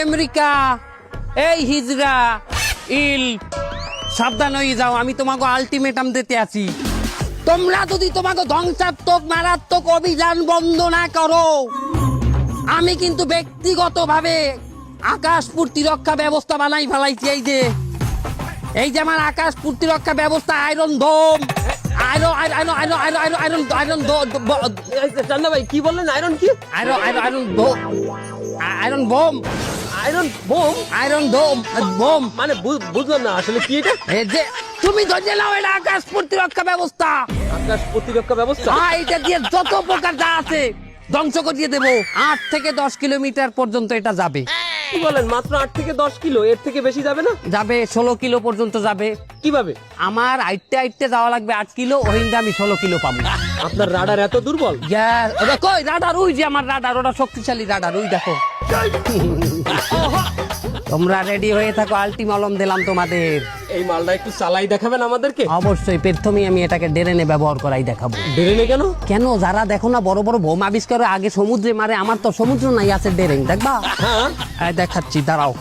America, এই হিজরা ইল, সাবধান হয়ে যাও, আমি তোমাকে আলটিমেটাম দিতে আছি। তোমরা যদি তোমাকে ধ্বংসাত্মক মারাত্মক অভিযান বন্ধ না করো, আমি কিন্তু ব্যক্তিগতভাবে আকাশ প্রতিরক্ষা ব্যবস্থা বানাই ফেলাইছি। এই যে আমার আকাশ প্রতিরক্ষা ব্যবস্থা, আয়রন ডোম, চান্দা ভাই কি বললেন? আয়রন কি? Iron bomb, iron bomb. মানে বুঝলাম না আসলে কি এটা। এই যে তুমি ধরে নাও, এটা আকাশ প্রতিরক্ষা ব্যবস্থা। আকাশ প্রতিরক্ষা ব্যবস্থা? হ্যাঁ, এটা দিয়ে যত প্রকার যা আছে ধ্বংস করিয়ে দেবো। 8 থেকে 10 কিলোমিটার পর্যন্ত এটা যাবে। কি বলেন? মাত্র 8 থেকে 10 কিলো? এর থেকে বেশি যাবে না? যাবে 16 কিলো পর্যন্ত যাবে। কিভাবে? আমার আইটতে যাওয়া লাগবে 8 কিলো, ওইটা আমি 16 কিলো পাবো। আপনার রাডার এত দুর্বল? ওটা কই রাডার? ওই যে আমার রাডার, ওটা শক্তিশালী রাডার, ওই দেখো। তোমরা রেডি হয়ে থাকো, আলটিমালম দিলাম তোমাদের। এই মালটা একটু চালাই দেখাবেন আমাদেরকে? অবশ্যই, প্রথমেই আমি এটাকে ড্রেনে ব্যবহার করাই দেখাবো। ড্রেনে কেন? কেন, যারা দেখো না বড় বড় বোম আবিষ্কার আগে সমুদ্রে মারে, আমার তো সমুদ্র নাই, আছে ড্রেন, দেখবা? হ্যাঁ দেখাচ্ছি, দাঁড়াও।